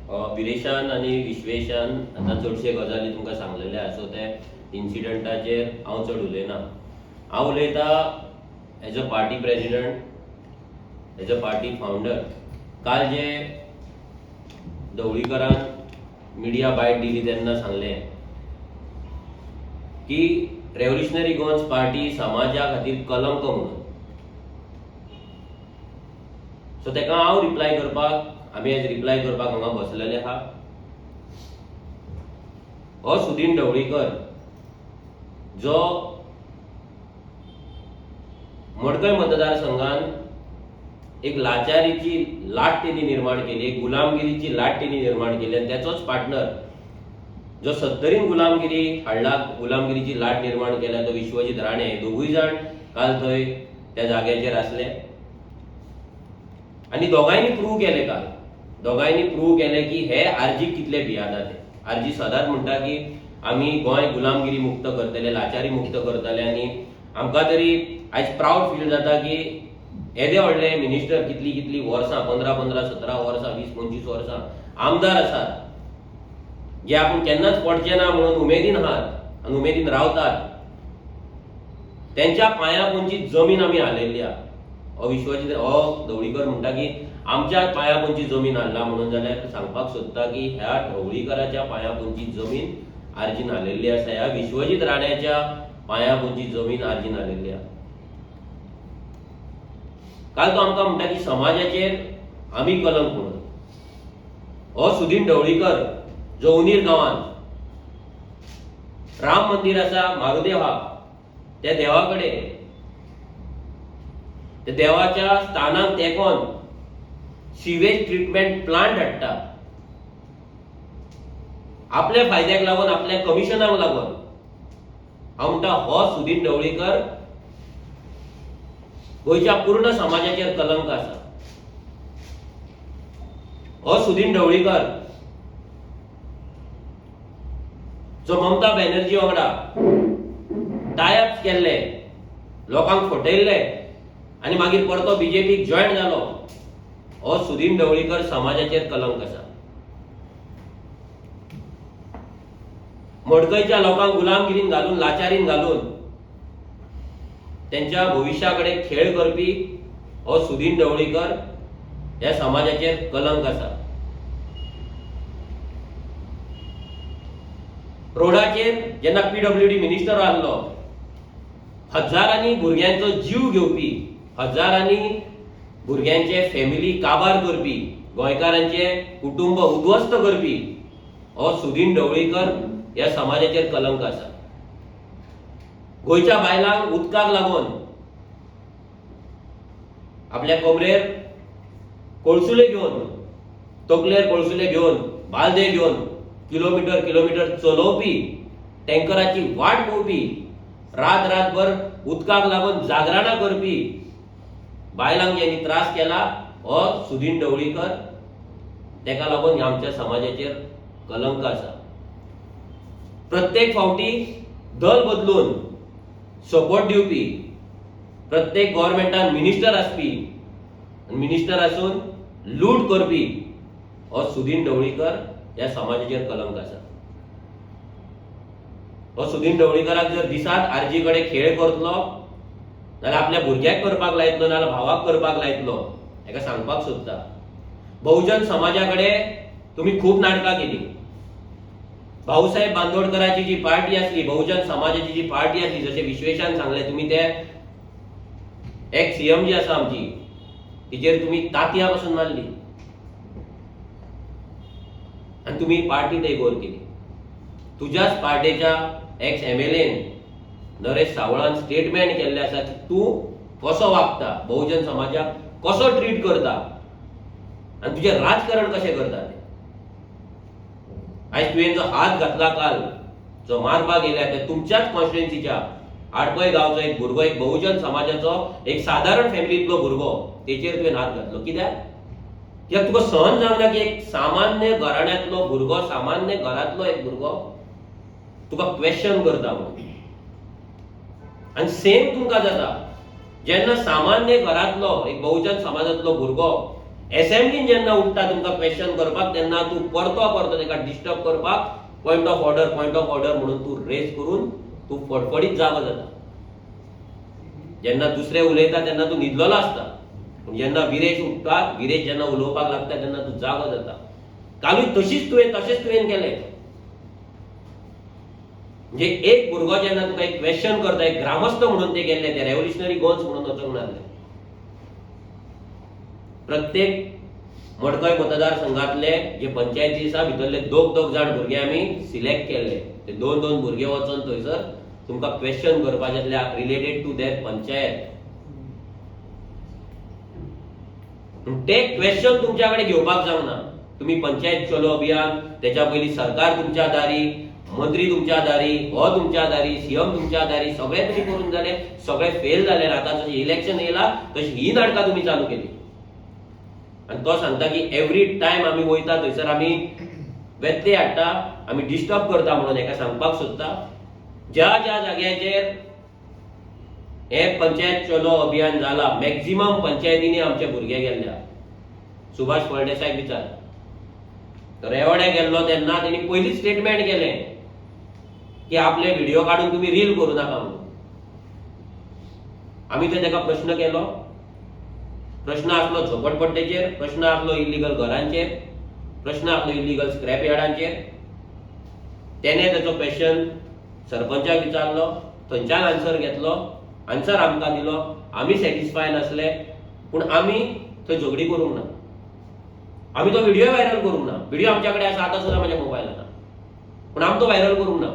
विरेशान आणि विश्वेशान आता चडशे गजाली तुमकां सांगलेले आसा ते इन्सिडंटाचेर हांव चड उलयना. हांव उलयता as a party president, as a party founder. काल जे ढवळीकरान मिडिया बायट दिली तेन्ना सांगलें की रेव्होल्युशनरी गोवन्स पार्टी समाजा खातीर कलंक म्हणून. सो तेका हांव रिप्लाय करपाक आमी आज रिप्लाय करपाक हांगा बसलेले आहा. हो सुदीन ढवळीकर जो मडकय मतदारसंघान एक लाचारीची लाट तेणी निर्माण केली, एक गुलामगिरीची लाट तेणी निर्माण केली आणि त्याचोच पार्टनर जो 70 गुलामगिरी हाडला, गुलामगिरीची लाट निर्माण केल्या तो विश्वजीत राणे. दोगूय जाण काल थंय त्या जाग्याचेर आसले आणि दोगांयनी प्रूव्ह केले काल. दोगांयनी प्रूव्ह केले की हे आरजीक कितले भियाता ते. आरजी सदांच म्हणटा की आमी गोंय गुलामगिरी मुक्त करतले, लाचारी मुक्त करतले आणि आमकां तरी आयज प्राऊड फील जाता की येदे व्हडले मिनिस्टर कितली कितली वर्सां 15-15, 17 वर्सां, 20-25 वर्सां आमदार आसात जे आपूण केन्नाच पडचे ना म्हणून उमेदीन आहात आनी उमेदीन रावतात. त्यांच्या पांया पोंची जमीन आमी हालयल्ली आहा. हो विश्वजीत हो ढवळीकर म्हणटा की आमच्या पांया पोंची जमीन हाडला म्हणून. जाल्यार सांगपाक सोदता की ह्या ढवळीकराच्या पांया पोंची जमीन आर्जीन हालयल्ली आसा, ह्या विश्वजीत राण्याच्या पांया पोंची जमीन आर्जीन हालयल्ली आहा. काल तो आमकां म्हणटा की समाजाचेर आमी कलंक म्हणून. हो सुदीन ढवळीकर जो उनीर गांवांत राम मंदिर आसा, म्हारुदेव आहा, त्या देवाकडे त्या देवाच्या स्थानाक तेकोन सिवेज ट्रीटमेंट प्लांट हाडटा. आपल्या फायद्याक लागून, आपल्या कमिशनाक लागून. हांव म्हणटा हो सुदीन ढवळीकर गोंयच्या पूर्ण समाजाचेर कलंक आसा. हो सुदीन ढवळीकर जो ममता बॅनर्जी वांगडा टायअप केल्ले, लोकांक फटयल्ले आणि मागीर परतो बीजेपीक जॉयन जालो, हो सुदीन ढवळीकर समाजाचेर कलंक आसा. मडकयच्या लोकांक गुलामगिरीन घालून, लाचारीन घालून त्यांच्या भविष्याकडे खेळ करपी हो सुदीन ढवळीकर ह्या समाजाचेर कलंक आसा. रोडाचेर जेन्ना पीडब्ल्यूडी मिनिस्टर आसलो, हजारांनी भुरग्यांचो जीव घेवपी, हजारांनी भुरग्यांचे फॅमिली काबार करपी, गोंयकारांचे कुटुंब उद्ध्वस्त करपी हो सुदीन ढवळीकर ह्या समाजाचेर कलंक आसा. गोंयच्या बायलांक उदकाक लागून आपल्या कोमरेर कळसुले घेवन, तकलेर कळसुले घेवन, बालदे घेवन किलोमीटर चलोवपी, टँकराची वाट पळोवपी, रात रातभर उदकाक लागून जागरणां करपी बायलांक ज्यांनी त्रास केला हो सुदीन ढवळीकर. तेका लागून आमच्या समाजाचेर कलंक आसा. प्रत्येक फावटी दल बदलून सपोर्ट दिवपी, प्रत्येक गव्हर्नमेंटान मिनिस्टर आसपी, मिनिस्टर आसून लूट करपी हो सुदीन ढवळीकर ह्या समाजाचेर कलंक आसा. हो सुदीन ढवळीकराक जर दिसात आरजी कडेन खेळ करतलो जाल्यार आपल्या भुरग्याक करपाक लायतलो, नाल्यार भावाक करपाक लायतलो. हेका सांगपाक सोदता बहुजन समाजाकडे तुम्ही खूप नाटकां केली. भाऊसाहेब बांदोडकराची जी पार्टी असली, बहुजन समाजाची जी पार्टी असली, जसे विश्वेशान सांगले, तुम्ही ते एक सीएम जी आसा आमची तिचेर तुम्ही तातयां पासून मारली आणि तुम्ही पार्टी तेगोर केली. तुझ्याच पार्टीच्या एक्स एमएलएन नरेश सावळान स्टेटमेंट केल्ले आसा की तू कसो वागता, बहुजन समाजाक कसो ट्रीट करता आणि तुझे राजकारण कशें करता ते. आयज तुवें जो हात घातला काल, जो मारपाक गेल्या ते तुमच्याच कॉन्स्टिट्युएन्सीच्या आडपय गांवचो एक भुरगो, एक बहुजन समाजाचो एक साधारण फॅमिलींतलो भुरगो, तेचेर तुवें हात घातलो. कित्याक तुका सहन जावना की एक सामान्य घराण्यांतलो भुरगो, सामान्य घरांतलो एक भुरगो तुका क्वेश्चन करता म्हणून. आणि सेम तुमकां जाता जेन्ना सामान्य घरांतलो एक बहुजन समाजांतलो भुरगो असेंब्लीन जेन्ना उठता तुमकां क्वेश्चन करपाक तेन्ना तूं परतो तेका डिस्टर्ब करपाक पॉयंट ऑफ ऑर्डर म्हणून तूं रेज करून तूं फडफडीत जागो जाता. जेन्ना दुसरे उलयता तेन्ना तूं न्हिदलेलो आसता, पूण जेन्ना विरेश उठता, विरेश जेन्ना उलोवपाक लागता तेन्ना तूं जागो जाता. कालूय तशेंच तुवें केलें. म्हणजे एक भुरगो जेन्ना तुका एक क्वेश्चन करता, एक ग्रामस्थ म्हणून ते गेल्ले, ते रेव्होल्युशनरी गोन्स म्हणून वचूंक नासले. प्रत्येक मडकय मतदारसंघातले जे पंचायती आसा भितरले दोग जाण भुरगे आमी सिलेक्ट केल्ले. ते दोन भुरगे वचून थंयसर तुमकां क्वेश्चन करपाचे रिलेटेड टू देट पंचायत. ते क्वेश्चन तुमच्या कडेन घेवपाक जावना. तुम्ही पंचायत चलो अभियान, त्याच्या पयलीं सरकार तुमच्या दारी, मंत्री तुमच्या दारी, हो तुमच्या दारी, सीएम तुमच्या दारी, सगळे तुम्ही करून जाले, सगळे फेल जाले. आता जशें इलेक्शन येयला तशी ही नाटकां तुम्ही चालू केली. आणि तो सांगता की एवरी टाइम आम्ही वयता थंयसर आमी व्यत्यय हाडटा, आमी डिस्टर्ब करता म्हणून. हेका सांगपाक सोदता ज्या जाग्याचेर हे पंचायत चलो अभियान जाला, मॅक्झिमम पंचायतींनी आमचे भुरगे गेल्ल्या. सुभाष फळदेसायक विचार, रेवडे गेल्लो तेन्ना तेणी पयलीं स्टेटमेंट केलें की आपले व्हिडिओ काढून तुम्ही रील करू नाका म्हणून. आमी तेका प्रश्न केलो. प्रश्न आसलो झोपडपट्टेचेर, प्रश्न आसलो इल्लीगल घरांचेर, प्रश्न आसलो इल्लीगल स्क्रॅप यार्डांचेर. तेणे तेचो क्वेश्चन सरपंचाक विचारलो, थंयच्यान आन्सर घेतलो, आन्सर आमकां दिलो. आमी सॅटिस्फाय नासले, पूण आमी थंय झगडी करूंक ना. आमी तो व्हिडिओ व्हायरल करूंक ना. व्हिडिओ आमच्या कडेन आसा, आतां सुद्दां म्हाज्या मोबायलान, पूण आमी तो व्हायरल करूंक ना.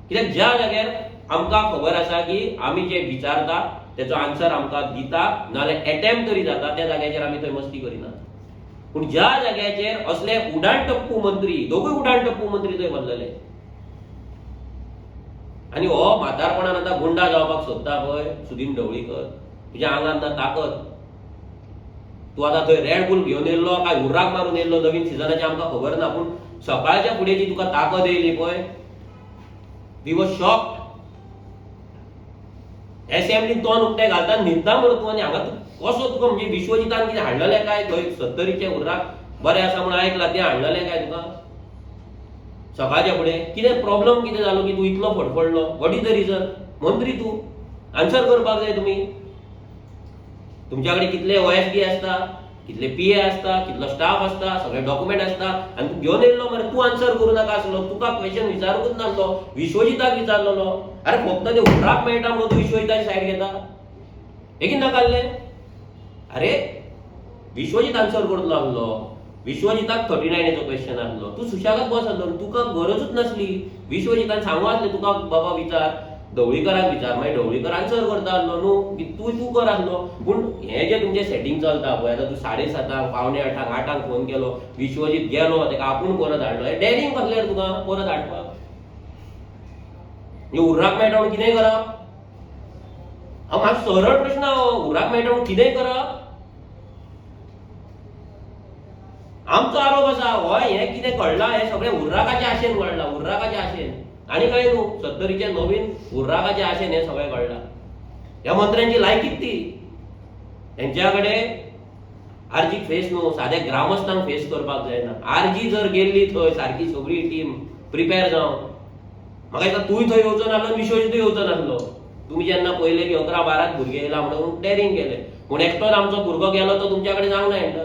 कित्याक ज्या जाग्यार आमकां खबर आसा की आमी जे विचारता तेचो आन्सर आमकां दिता, नाजाल्यार अटेम्प्ट तरी जाता, त्या जाग्याचेर आमी थंय मस्ती करिना. पूण ज्या जाग्याचेर असले उडाण टप्पू मंत्री, दोगूय उडाण टप्पू मंत्री थंय बसलेले, आनी हो म्हातारपणान आतां गुंडा जावपाक सोदता पळय सुदीन ढवळीकर, तुज्या आंगांत ना ताकद. तूं आतां थंय रेड बुल घेवन येयल्लो काय हुर्राक मारून येयल्लो नवीन सिजनाचें आमकां खबर ना, पूण सकाळच्या फुडें जी तुका ताकद येयली पळय, वी वर शॉक्ड. असेंब्लीन तोंड उक्तें घालता न्हिदता मरे तूं, आनी हांगा तूं कसो तुका म्हणजे विश्वजितान कितें हाडलेलें काय थंय 70चे हुर्राक बरें आसा म्हणून आयकलां तें हाडलेलें काय तुका सकाळच्या फुडें? कितें प्रॉब्लम कितें जालो की तूं इतलो फडफडलो? What is the reason? मंत्री तूं, आन्सर करपाक जाय तुमी. तुमच्या कडेन कितले OSD आसता, कितले PA आसता, कितलो स्टाफ आसता, सगळे डॉक्युमेंट आसता, आनी तूं घेवन येयल्लो मरे तूं आन्सर करूं नाका आसलो. तुका क्वेश्चन विचारूंकच नासलो, विश्वजिताक विचारलेलो. अरे फक्त ते हुर्राक मेळटा म्हणून तूं विश्वजिताची सायड घेता, बेगीन नाकाल्लें? अरे विश्वजीत आन्सर करतलो आसलो, विश्वजिताक 39चो क्वेश्चन आसलो, तूं सुशागत बस आसलो, तुका गरजूच नासली. विश्वजितान सांगू आसलें तुका बाबा विचार, ढवळीकराक विचार, मागीर ढवळीकर आन्सर करता आसलो न्हू, तूं कर आसलो. पूण हें जें तुमचें सेटिंग चलता पळय, आतां तूं 7:30 पावणे 8 फोन केलो, विश्वजीत गेलो, तेका आपूण परत हाडलो. हें डेरिंग कसलें तुका परत हाडपाक? हुर्राक मेळटा म्हणून कितेंय करप? म्हाका सरळ प्रश्न, हुर्राक मेळटा म्हणून कितेंय करप? आमचो आरोप आसा हय हें कितें कळलां, हें सगळें हुर्राकाचे आशेन कळलां, हुर्राकाचे आशेन. आनी काय न्हू, 70चे नवीन हुर्राकाचे आशेन हें सगळें कळलां. ह्या मंत्र्यांची लायकीच ती. तेंच्या कडेन आरजीक फेस न्हू, सादे ग्रामस्थांक फेस करपाक जायना. आरजी जर गेल्ली थंय सारकी सगळी टीम प्रिपेर जावन, म्हाका दिसता तूंय थंय येवचो नासलो, विश्वजीतूय येवचो नासलो. तुमी जेन्ना पळयलें की 11-12 भुरगे येयला म्हणून डेरिंग केलें. पूण एकटोच आमचो भुरगो गेलो तो तुमच्या कडेन जावंक ना एंटर.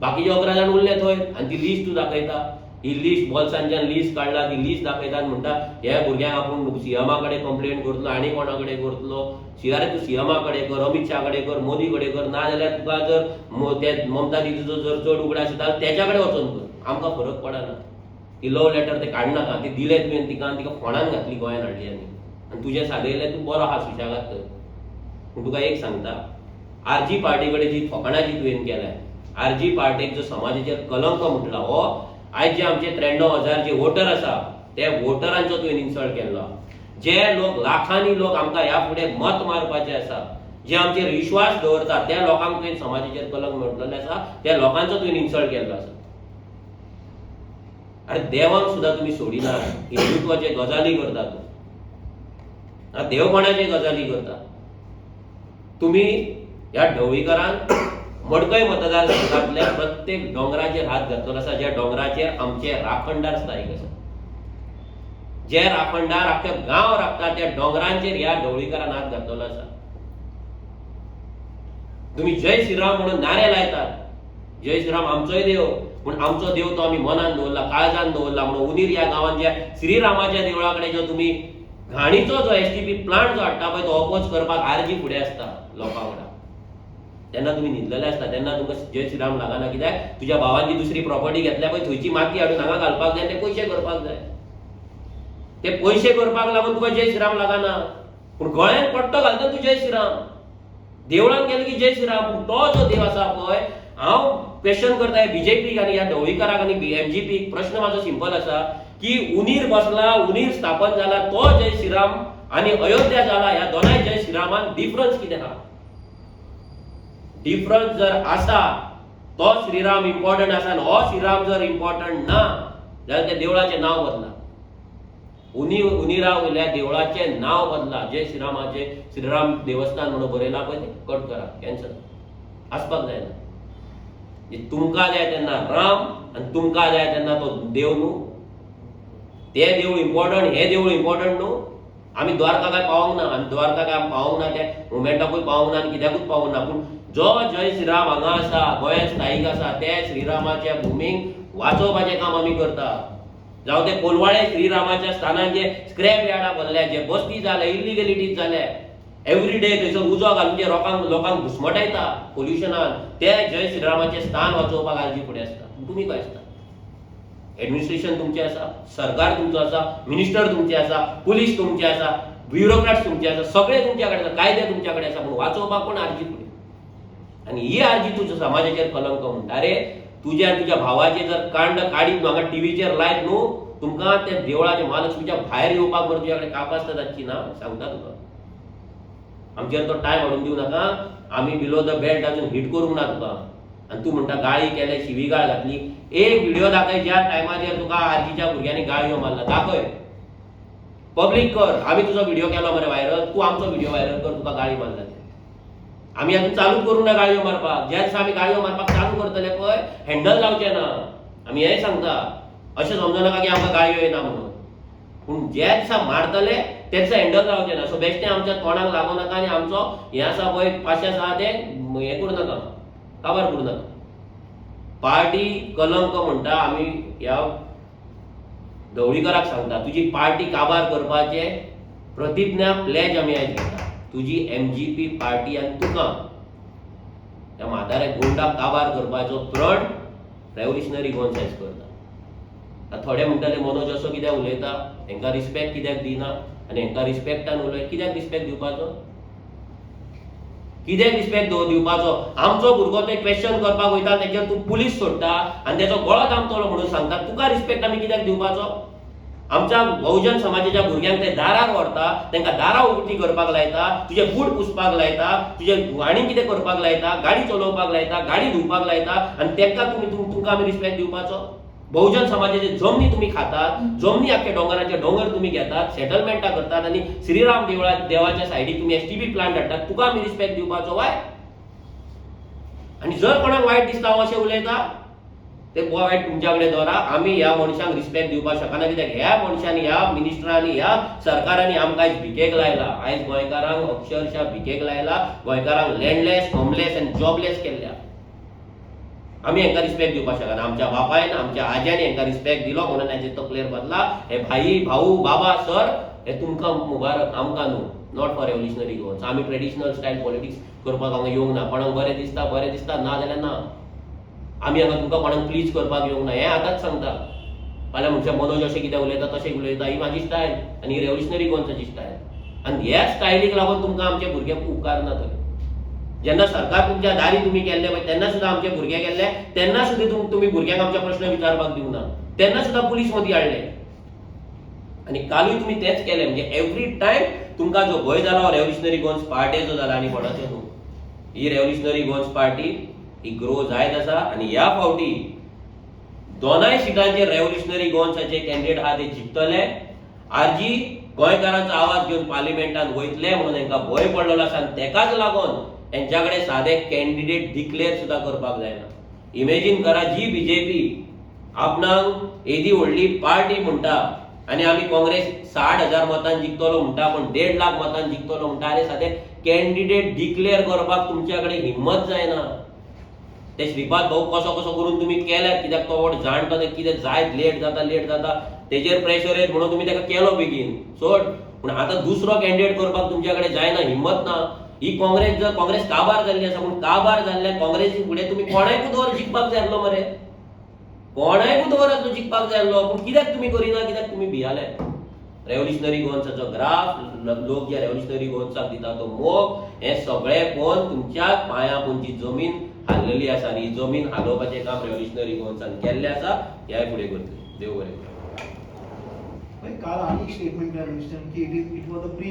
बाकीचे 11 जाण उरले थंय, आनी ती लिस्ट तूं दाखयता. ही लिस्ट बॉल्सांच्यान लिस्ट काडला, ती लिस्ट दाखयता आनी म्हणटा ह्या भुरग्यांक आपूण सीएमा कडेन कंप्लेंट करतलो, आनी कोणा कडेन करतलो. अरे तूं सीएमा कडेन कर, अमित शाह कडेन कर, मोदी कडेन कर, ना जाल्यार तुका जर ते ममता दिदीचो जर चड उगडास आसता तेच्या कडेन वचून कर. आमकां फरक पडना. ती लव लेटर ते काडनाका, ती दिले तुवें तिका, तिका फोंडान घातली गोंयान हाडली आनी तुजें सादयलें तूं बरो आहा सुशागाद थंय. पूण तुका एक सांगता, आरजी पार्टी कडेन जी फकाणां जी तुवें केल्या, आरजी पार्टीक जो समाजाचेर कलंक म्हटला, हो आयज जे आमचे 93,000 जे वोटर आसा ते वोटरांचो तुवें इन्सल्ट केल्लो. जे लोक लाखांनी लोक आमकां ह्या फुडें मत मारपाचे आसा, जे आमचेर विश्वास दवरता, त्या लोकांक तुवें समाजाचेर कलंक म्हटलेले आसा, त्या लोकांचो तुवें इन्सल्ट केल्लो आसा. अरे देवाक सुद्दां तुमी सोडिना, हिंदुत्वाचे गजाली करता तूं, देव कोणाचे गजाली करता. तुम्ही ह्या ढवळीकरान मडकय मतदारसंघातल्या प्रत्येक डोंगराचेर हात घातलेलो आसा, ज्या डोंगराचेर आमचे राखणदार स्थायीक आसा. जे राखणदार आख्खे गांव राखतात त्या डोंगरांचेर ह्या ढवळीकरान हात घातलेलो आसा. तुम्ही जय श्रीराम म्हणून नारे लायतात. जय श्रीराम आमचोय देव, पण आमचो देव तो आम्ही मनान दवरला, काळजान दवरला. म्हणून उनीर या गांवांत ज्या श्रीरामाच्या देवळाकडे जो तुम्ही घाणीचो जो एसटीपी प्लांट जो हाडटा पळय तो अपोज करपाक आरजी फुडें आसता लोकां वांगडा, तेन्ना तुम्ही न्हिदलेले आसता. तेन्ना तुमकां जय श्रीराम लागना. कित्याक तुज्या भावान जी दुसरी प्रॉपर्टी घेतल्या पळय थंयची माती हाडून हांगा घालपाक जाय, ते पयशे करपाक जाय. ते पयशे करपाक लागून तुका जय श्रीराम लागना. पूण गळ्यान पट्टो घालता तूं जय श्रीराम, देवळान गेले की जय श्रीराम. पूण तो जो देव आसा पळय, हांव क्वेश्चन करता बीजेपीक आनी ह्या ढवळीकाराक आनी एमजीपीक. प्रश्न म्हाजो सिंपल आसा की उनीर बसला, उनीर स्थापन जाला तो जय श्रीराम आनी अयोध्या जाला, ह्या दोनाय जय श्रीरामान डिफरन्स कितें आहा? डिफरन्स जर आसा तो श्रीराम इम्पॉर्टंट आसा आनी हो श्रीराम जर इम्पॉर्टंट ना जाल्यार त्या देवळाचें नांव बदला. उनिरा वयल्या देवळाचें नांव बदला. जय श्रीरामाचे श्रीराम देवस्थान म्हणून बरयला पळय ते कट करा, कॅन्सल. आसपाक जायना. तुमकां जाय तेन्ना राम आनी तुमकां जाय तेन्ना तो देव न्हू. ते देवूळ इम्पॉर्टंट, हे देवूळ इम्पॉर्टंट न्हू. आमी द्वारका काय पावोंक ना, आमी द्वारका काय पावोंक ना, त्या मुमेंटाकूय पावोंक ना आनी कित्याकूच पावोंक ना. पूण जो जय श्रीराम हांगा आसा, गोंयांत स्थायीक आसा, त्या श्रीरामाच्या भुमीक वाचोवपाचें काम आमी करता. जावं ते कोलवाळे श्रीरामाच्या स्थानान जे स्क्रॅप यार्डां भरल्या, जे बस्ती जाल्या, इलिगलिटीज जाल्या, एवरी डे थंयसर उजो घालून जे लोकांक घुस्मटायता पोल्युशनान, ते जय श्रीरामाचे स्थान वाचोवपाक आरजी फुडें आसता. तुमी काय आसता? एडमिनिस्ट्रेशन तुमचें आसा, सरकार तुमचो आसा, मिनिस्टर तुमचे आसा, पुलीस तुमचे आसा, ब्युरोक्रेट्स तुमचे आसा, सगळे तुमच्या कडेन आसा, कायदे तुमच्या कडेन आसा. पूण वाचोवपाक कोण आरजी फुडें? आनी ही आरजी तुज्या समाजाचेर कलंक म्हणटा रे. तुज्या तुज्या भावाचे जर कांड काडीत म्हाका टीव्हीचेर लायत न्हू, तुमकां त्या देवळाच्या महालक्ष्मीच्या भायर येवपाक बरं तुज्या कडेन कापासता जातची ना, सांगता तुका. आमचेर तो टायम हाडून दिवं नाका. आमी बिलो द बेल्ट अजून हिट करूंक ना तुका. आनी तूं म्हणटा गाळी केले, शिवीगाळ घातली. एक व्हिडिओ दाखय ज्या टायमाचेर तुका आरजीच्या भुरग्यांनी गाळयो मारला, दाखय, पब्लीक कर. आमी तुजो व्हिडिओ केलो मरे व्हायरल, तूं आमचो व्हिडिओ व्हायरल कर, तुका गाळी मारला. आमी आजून चालूच करूंक ना गाळयो मारपाक. ज्या दिसा आमी गाळयो मारपाक चालू करतले पळय, हँडल जावचें ना. आमी हेंय सांगता. अशें समजू नाका की आमकां गाळयो येना म्हणून. पूण ज्या दिसा मारतले त्या दिसा हँडल जावचें ना. सो बेश्टें आमच्या तोंडाक लागूं नाका आनी आमचो हें आसा पळय पाशे आसा तें हें करूं नाका, काबार करूं नाका. पार्टी कलंक म्हणटा आमी ह्या ढवळीकाराक सांगता, तुजी पार्टी काबार करपाचे प्रतिज्ञा प्लेज आमी आयज घेता. तुजी एमजीपी पार्टी आनी तुका त्या म्हाताऱ्या गुंडाक काबार करपाचो प्रण रेव्होल्युशनरी गोवन सायज करता. थोडे म्हणटाले मनोज असो कित्याक उलयता, हेंकां रिस्पेक्ट कित्याक दिना, आनी हेंकां रिस्पेक्टान उलय. कित्याक रिस्पेक्ट दिवपाचो? कित्याक रिस्पेक्ट दिवपाचो? आमचो भुरगो ते क्वेश्चन करपाक वयता, तेजेर तूं पुलीस सोडटा आनी तेजो गळो दामतलो म्हणून सांगता. तुका रिस्पेक्ट आमी कित्याक दिवपाचो? आमच्या बहुजन समाजाच्या भुरग्यांक ते दारार व्हरता, तांकां दारां उक्ती करपाक लायता, तुजे बूट पुसपाक लायता, तुजे आनी कितें करपाक लायता, गाडी चलोवपाक लायता, गाडी धुवपाक लायता, आनी तांकां तुमकां आमी रिस्पेक्ट दिवपाचो? बहुजन समाजाचे जमनी तुम्ही खातात, जमनी आख्खे डोंगराचे डोंगर तुम्ही घेतात, सेटलमेंटा करतात आनी श्रीराम देवाच्या सायडीक तुम्ही एसटीपी प्लांट हाडटात. तुका आमी रिस्पेक्ट दिवपाचो वाय? आनी जर कोणाक वायट दिसता हांव अशें उलयता, ते वायट तुमच्या कडेन दवरा. आमी ह्या मनशांक रिस्पेक्ट दिवपाक शकना, कित्याक ह्या मनशांनी, ह्या मिनिस्टरांनी, ह्या सरकारांनी आमकां आयज भिकेक लायला. आयज गोंयकारांक अक्षरशः भिकेक लायला. गोंयकारांक लँडलेस, होमलेस आनी जॉबलेस केल्ल्या. आमी हेंकां रिस्पेक्ट दिवपाक शकना. आमच्या बापायन, आमच्या आज्यानी हेंकां रिस्पेक्ट दिलो म्हणून हेजे तकलेर बदला. हे भाई, भाऊ, बाबा, सर, हे तुमकां मुबारक, आमकां न्हू. Not for revolutionary Goans. आमी ट्रेडिशनल स्टायल पॉलिटिक्स करपाक हांगा येवंक ना. कोणाक बरें दिसता ना जाल्यार ना. आमी हांगा तुमकां कोणाक प्लीज करपाक येवंक ना. हें आतांच सांगता. फाल्यां म्हणचे मनोज अशें कितें उलयता तशें उलयता, ही म्हाजी स्टायल आनी ही रेव्होल्युशनरी गोवन्साची स्टायल. आनी ह्या स्टायलीक लागून तुमकां आमचे भुरगे उपकारना थंय. जेन्ना सरकार तुमच्या दारी तुम्ही केल्ले पळय, तेन्ना सुद्दां आमचे भुरगे गेल्ले, तेन्ना सुद्दां तुम्ही भुरग्यांक आमचे प्रश्न विचारपाक दिवंक ना. तेन्ना सुद्दां पुलीस मदीं हाडले. आनी कालूय तुम्ही तेच केले. म्हणजे एवरी टायम तुमकां जो भंय जाला रेव्होल्युशनरी गोवन्स पार्टीचो जाला आनी कोणाचो न्हू. ही रेव्होल्युशनरी गोवन्स पार्टी ही ग्रो जायत आसा आनी ह्या फावटी दोनाय सिटांचेर रेव्होल्युशनरी गोवन्साचे कॅन्डिडेट आहा ते जिखतले. आरजी गोंयकारांचो आवाज घेवन पार्लिमेंटान वयतले म्हणून तांकां भंय पडलेलो आसा आनी तेकाच लागून यांच्याकडे साधे कॅन्डिडेट डिक्लेअर सुद्धा करपाक जायना. इमेजिन करा, जी बीजेपी आपणाक एदी व्हडली पार्टी म्हणटा आणि आम्ही काँग्रेस 60,000 मतांनी जिखतलो म्हणटा, पण 1.5 लाख मतांनी जिखतलो म्हणटा, आणि साधे कॅन्डिडेट डिक्लेअर करपाक तुमच्याकडे हिम्मत जायना. ते श्रीपाद भाऊ कसो कसो करून तुम्ही केल्यात, कित्याक तो वोट जाणतो ते कितें जायत लेट जाता तेजेर प्रेशर येत म्हणून तुम्ही ताका केलो बेगीन सोड. पूण आतां दुसरो कॅन्डिडेट करपाक तुमच्याकडे जायना, हिम्मत ना. ही काँग्रेस काबार जाल्ली आसा, पूण काबार जाल्ल्या काँग्रेसी फुडें तुम्ही कोणायकूच दवर जिखपाक जाय आसलो मरे, कोणायकूच दवर आसलो जिखपाक जाय आसलो. पूण कित्याक तुम्ही करिना, कित्याक तुम्ही भियाले? रेव्होल्युशनरी गोवन्साचो ग्राफ, लोक जे रेव्होल्युशनरी गोवन्साक दिता तो मोग, हे सगळे पळोवन तुमच्या पांया पोंदची जमीन हाललेली आसा, आनी ही जमीन हालोवपाचें काम रेव्होल्युशनरी गोवन्सान केल्लें आसा. ह्याय फुडें करतले. देव बरें करूं. काल आनी स्टेटमेंट केला मिनिस्टरान की it was a pre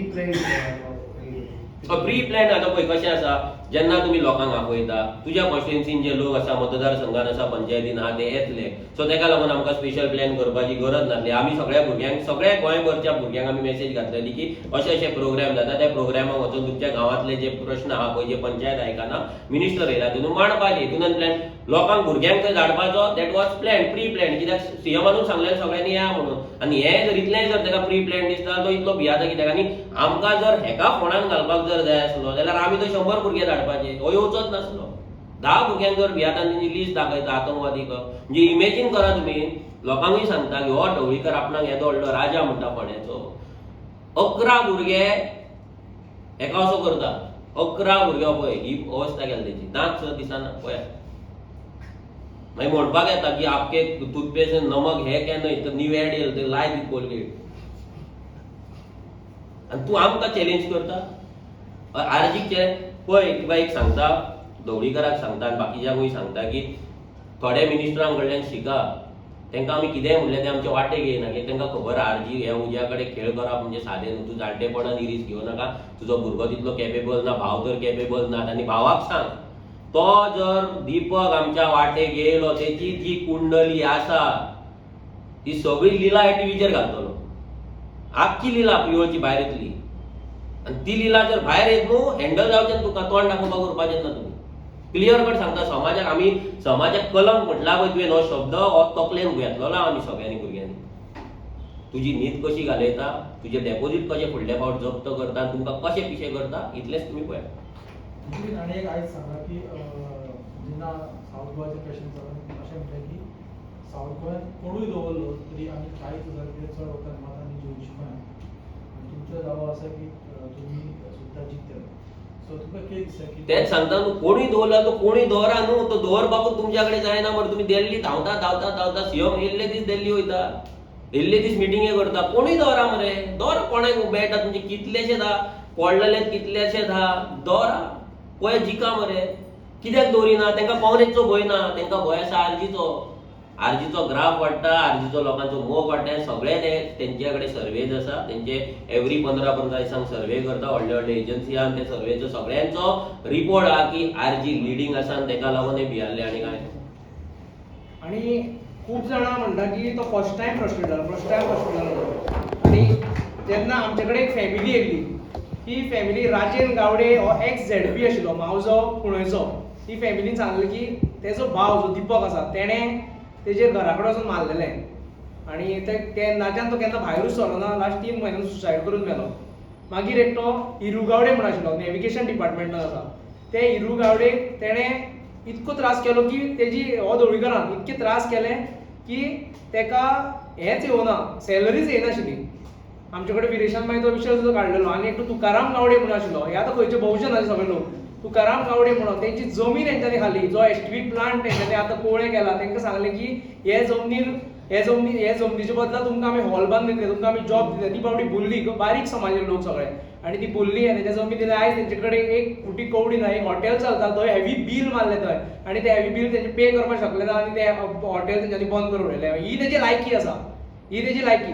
plan. आता पळय कशें आसा, जेन्ना तुम्ही लोकांक आपयता, तुज्या कॉन्स्टिट्युएन्सीन जे लोक आसा, मतदारसंघान आसा, पंचायतीन आहा, ते येतले. सो तेका लागून आमकां स्पेशल प्लॅन करपाची गरज नासली. आमी सगळ्या भुरग्यांक, सगळ्या गोंयभरच्या भुरग्यांक आमी मेसेज घातलेली की अशे अशे प्रोग्राम जाता, त्या प्रोग्रामाक वचून तुमच्या गांवांतले जे प्रश्न आहा पळय, जे पंचायत आयकना, मिनिस्टर येयला तितून मांडपाचे. हितून प्लॅन लोकांक भुरग्यांक थंय धाडपाचो. That was plan, pre plan. कित्याक सीएमानूच सांगलेलें सगळ्यांनी या म्हणून. आनी हे जर इतलेंय जर तेका प्री प्लॅन दिसता, तो इतलो भियाता कित्याक? आनी आमकां जर हेका फोंडान घालपाक जर जाय आसलो जाल्यार आमी तो 100 भुरगे धाडपाचे, हो येवचोच नासलो. 10 भुरग्यांक जर भियाता आनी तेंची लिस्ट दाखयता आतंकवादी म्हणजे इमेजिन करा तुम्ही. लोकांकूय सांगता की हो ढवळीकर आपणाक येदो व्हडलो राजा म्हणटा फोंड्याचो. 11 भुरगे एका असो करता. 11 भुरगे पळय, ही अवस्था केल्या तेची. दांत सुद्दां दिसना पळय. मागीर म्हणपाक येता की आपके टूथपेस्ट नमक हे केन्ना न्यू एड येयला ते लाय दी कोलगेट. आनी तूं आमकां चॅलेंज करता. आरजीचे पळय, तुका एक सांगता, ढवळीकराक सांगता आनी बाकीच्यांकूय सांगता की थोडे मिनिस्टरां कडल्यान शिका. तांकां आमी कितेंय म्हणलें तें आमचे वाटेक येयना, की तांकां खबर आरजी हे उज्या कडेन खेळ करप म्हणजे सादें न्हू. तूं जाणटेपणान रिस्क घेवं नाका. तुजो भुरगो तितलो कॅपेबल ना, भाव तर कॅपेबल ना. आनी भावाक सांग, तो जर दीपक आमच्या वाटेक येयलो, तेची जी कुंडली आसा ती सगळी लिला हे टीव्हीचेर घालतलो. आख्खी लिला पिवळची भायर येतली. आनी ती लिला जर भायर येत न्हू, हँडल जावचें तुका, तोंड दाखोवपाक करपाचें ना तुमी. क्लियर कट सांगता. समाजाक आमी समाजाक कलंक म्हटला पळय तुवें हो शब्द, हो तकलेन घेतलेलो आमी सगळ्यांनी भुरग्यांनी. तुजी न्हीद कशी घालयता, तुजें डेपोजीट कशें फुडल्या फावट जप्त करता, आनी तुमकां कशें पिशें करता, इतलेंच तुमी पळया. आणि एक आयज सांगा की जेन्ना साऊथ गोवाचे पेशंट जावन अशें म्हणटा की साऊथ गोंयांत कोणूय दवरलो तरी आमी 40,000 रुपया चड वखद मतांनी जेवची गोंयांत. आनी तुमचो दावो आसा की तुमी सुद्दां जिखतले. सो तुका कितें दिसता की तेच सांगता न्हू, कोणूय दवरला तो कोणूय दवरा न्हू. तो दवरपाकूच तुमच्याकडे जायना मरे. तुम्ही दिल्ली धांवता सीएम येयल्ले दीस दिल्ली वयता, येयल्ले दीस मिटिंगे करता. कोणूय दवरा मरे. दवरा, कोणाक मेळटा तुमचे कितलेशे धा पडलेले, कितलेशे धा दवरा. पळय जिका मरे. कित्याक दवरिना? तांकां काँग्रेसचो भंय ना, तांकां भंय आसा आरजीचो. आरजीचो ग्राफ वाडटा, आरजीचो लोकांचो मोग वाडटा. सगळे तेंचे कडेन सर्वेज आसा. तेंचे एवरी 15-15 दिसांक सर्वे करता व्हडले व्हडले एजन्सी आहा. ते सर्वेचो सगळ्यांचो रिपोर्ट आहा की आरजी लिडींग आसा आनी ताका लागून हे भियारले आनी काय. आणि खूप जाणां म्हणटा की तो फर्स्ट टायम हॉस्पिटल. आणि जेन्ना आमचे कडेन एक फॅमिली येयली, ही फॅमिली राजेन गावडे हो एक्स ZP आशिल्लो, मावजो कुणयचो. ही फॅमिलीन सांगलें की तेजो भाव जो दीपक आसा तेणें तेजेर घरा कडेन वचून मारलेलें. आनी ते नाच्यान तो केन्ना भायरूच सरलो ना. लास्ट 3 म्हयन्यान सुसायड करून मेलो. मागीर एक तो हिरू गावडे म्हण आशिल्लो, नॅविगेशन डिपार्टमेंटान आसा. ते हिरू गावडेक तेणें इतको त्रास केलो की तेजी हो ढवळीकरान इतके त्रास केले की तेका हेच येवना, सॅलरीच येयनाशिल्ली. आमचे कडेन विरेशान मागीर तो विशय सुद्दां काडलेलो. आनी एकटो तुकाराम गावडे म्हण आशिल्लो, हे आतां खंयचे भोवशनाचे सगळे लोक. तुकाराम गावडे म्हणून तेंची जमीन हेंच्यांनी खाली, जो एसटीवी प्लांट तेंच्यांनी आतां कोळे केला. तांकां सांगलें की हे जमनीचे बदला तुमकां आमी हॉल बांदून दितले, तुमकां आमी जॉब दितले. ती बावडी बोल्ली, बारीक समाजाचे लोक सगळे. आनी ती बोल्ली आनी तेच्या जमीन दिले. आयज तेंचे कडेन 1 कोटी कवडी ना. एक हॉटेल चलता, थंय हेवी बील मारलें थंय. आनी ते हेवी बील तेंचे पे करपाक शकले ना आनी ते हॉटेल तेंच्यांनी बंद करून उडयलें. ही तेजी लायकी आसा, ही तेजी लायकी.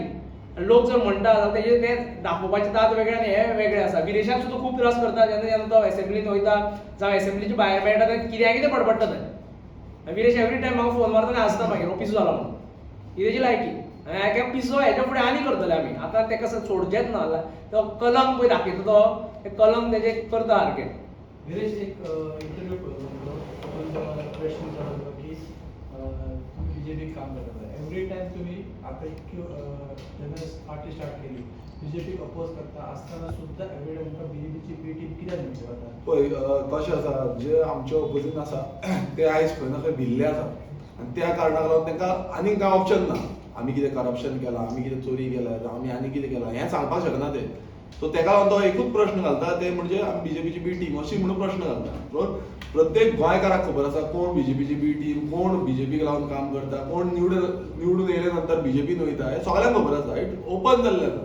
लोक जर म्हणटा तेजे ते दाखोवपाचे दात वेगळे आनी हे वेगळे आसा. विदेशाक सुद्दां खूब त्रास करता. जेन्ना तो एसेंब्लीन वयता जावं एसेंब्लीचे भायर मेळटा तेन्ना कितें पडपडटा थंय. विदेश एवरी टायम म्हाका फोन मारता आनी हांसता मागीर, हो पिसो जाला म्हणून. ही तेजी लायकी. आनी हाका पिसो हेच्या फुडें आनी करतले आमी. आतां ताका सोडचेंच ना. तो कलंक पळय दाखयता, तो कलंक तेजे करता सारकें. गिरीश एक इंटरव्यू प्रश्न विचारला की तुम्ही बीजेपी काम करता एव्हरी टाइम तुम्ही आता जेन्ना पार्टी स्टार्ट केली बीजेपी अपोज करता असताना सुद्धा एव्हरी टाइम तुमकां बीजेपीची बी टीम कित्याक म्हणची पडटा? पळय कशें आसा जे आमचे ऑपोजीन आसा ते आयज खंय ना खंय भिल्ले आसा आनी त्या कारणाक लागून तांकां आनीक कांय ऑप्शन ना. आमी कितें करप्शन केलां, आमी कितें चोरी केल्या, आमी आनी कितें केलां हें सांगपाक शकना ते. सो तेका लागून तो एकूच प्रश्न घालता ते म्हणजे आमी बीजेपीची बी टीम अशी म्हणून प्रश्न घालता. सो प्रत्येक गोंयकाराक खबर आसा कोण बीजेपीची बी टीम, कोण बीजेपीक लागून काम करता, कोण निवडून येयले नंतर बीजेपीन वयता हें सगळ्यांक खबर आसा. इट ओपन जाल्लें आसा.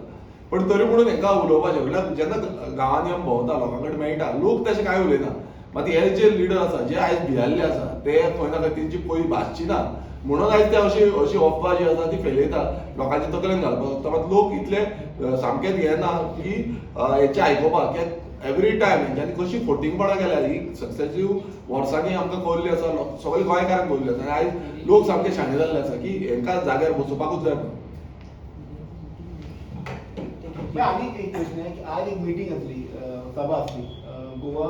पण तरी म्हणून हांकां उलोवपाचें म्हटल्यार जेन्ना गांवांनी आमी भोंवता लोकां कडेन मेळटा लोक तशें कांय उलयना. मात हे जे लिडर आसा जे आयज भियाल्ले आसा ते खंय ना खंय तेंची पयली भास चिना म्हणून आयज ते अशी अफवा जी आसा ती फैलयता लोकांच्या तकलेन घालपाक सोदता. मात लोक इतले सामकेच हे ना की हेचे आयकोपाक कित्याक एवरी टायम हेंच्यांनी कशी फोटिंगपणां केल्या ही सक्सेसिव्ह वर्सांनी आमकां कळ्ळी आसा सगळे गोंयकारांक कळ्ळी आसा. आनी आयज लोक सामके शाणे जाल्ले आसा की हेंकां जाग्यार बसोवपाकूच जाय म्हणून. आणि एक प्रश्न आहे की आज एक मीटिंग असली सभा असली गोवा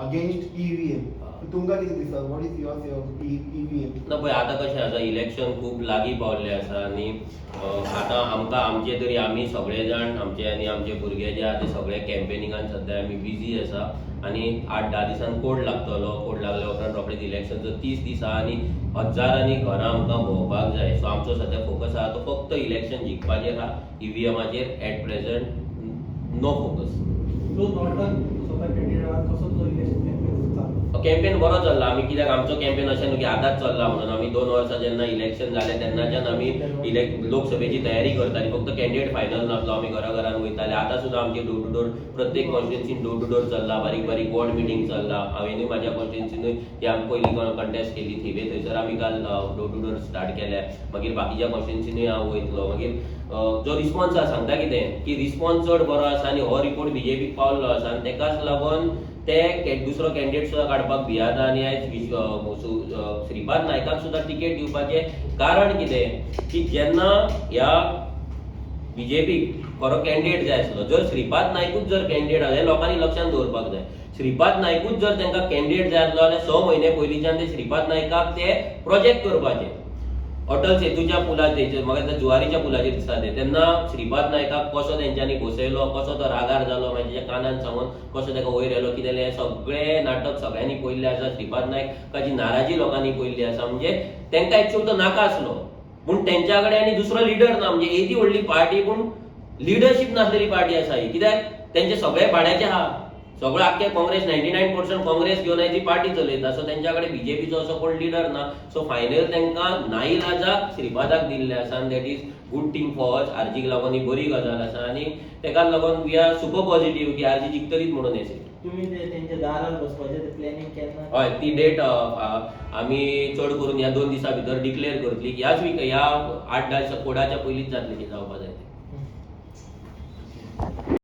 अगेन्स्ट ईव्हीएम तुमकां कितें दिसता? What is your EVM? ना पळय आतां कशें आसा इलेक्शन खूब लागीं पावल्लें आसा आनी आतां आमकां आमचे तरी आमी सगळे जाण आमचे आनी आमचे भुरगे जे आहा ते सगळे कॅम्पेनिंगान सद्या आमी बिजी आसा आनी 8-10 दिसान कोड लागतलो. कोड लागल्या उपरांत रोखडेंच इलेक्शनचो 30 दीस आहा आनी हजारांनी घरां आमकां भोंवपाक जाय. सो आमचो सद्या फोकस आहा तो फक्त इलेक्शन जिखपाचेर आहा. ईव्हीएमाचेर एट प्रेझेंट नो फोकस. जो नॉर्टन स्वतः कॅन्डिडेट आहा कसो तो इलेक्शन कॅम्पेन चालू? कॅम्पेन बरो चल्ला. आमी कित्याक आमचो कॅम्पेन अशें न्हू की आतांच चल्ला म्हणून. आमी 2 वर्सां जेन्ना इलेक्शन जालें तेन्नाच्यान आमी लोकसभेची तयारी करतालीं. फक्त कॅन्डिडेट फायनल नासलो. आमी घरान वयताले. आतां सुद्दां आमची डोर टू डोर प्रत्येक कॉन्स्टिट्युन्सीन डोर टू डोर चल्ला. बारीक बारीक वॉर्ड मिटींग चल्ला. हांवेनूय म्हाज्या कॉन्स्टिट्युन्सीनूय ती आमी पयलीं कंटेस्ट केली थिवे थंयसर आमी काल डोर टू डोर स्टार्ट केल्या. मागीर बाकीच्या कॉन्स्टिट्युन्सीनूय हांव वयतलो. मागीर जो रिस्पॉन्स आसा सांगता कितें की रिस्पॉन्स चड बरो आसा आनी हो रिपोर्ट बीजेपीक पावल्लो आसा आनी तेकाच लागून ते दुसरो कॅन्डिडेट सुद्दां काडपाक भियाता आनी आयज श्रीपाद नायकाक सुद्दां तिकेट दिवपाचें कारण कितें की जेन्ना ह्या बीजेपीक खरो कॅन्डिडेट जाय आसलो जर श्रीपाद नायकूच जर कॅन्डिडेट आसले लोकांनी लक्षांत दवरपाक जाय. श्रीपाद नायकूच जर तांकां कॅन्डिडेट जाय आसलो जाल्यार 6 म्हयने पयलींच्यान ते श्रीपाद नायकाक ते प्रोजेक्ट करपाचे. अटल सेतूच्या पुलाचेर म्हाका जुवारीच्या पुलाचेर दिसता तेन्ना श्रीपाद नायकाक कसो तेंच्यांनी बसयलो, कसो तो रागार जालो, मागीर कानान सांगून कसो ताका वयर येयलो, कितें हें सगळें नाटक सगळ्यांनी पळयल्लें आसा. श्रीपाद नायकाची नाराजी लोकांनी पळयल्ली आसा. म्हणजे तांकां एक्चुअल तो नाका आसलो पूण तेंच्या कडेन आनी दुसरो लिडर ना. म्हणजे येदी व्हडली पार्टी पूण लिडरशीप नासलेली पार्टी आसा ही. कित्याक तेंचे सगळे भाड्याचे आहा. सगळं आख्खे काँग्रेस 99% काँग्रेस घेवन ती पार्टी चलयता. सो तेंच्याकडे बीजेपीचो असो कोण लिडर ना. सो फायनल तांकां नाईलाजाक श्रीपादाक दिल्लें आसा आनी that is good thing for us. आरजीक लागून ही बरी गजाल आसा आनी तेका लागून वी आर सुपर पॉझिटिव्ह की आरजी जिखतलीच म्हणून हे सीट. तुम्ही ते त्यांच्या दारार बसपाचे ते प्लॅनिंग केन्ना? हय ती डेट आमी चड करून ह्या 2 दिसां भितर डिक्लेअर करतली की ह्या 8-10 कोडाच्या पयलींच जातली ती जावपाक जाय.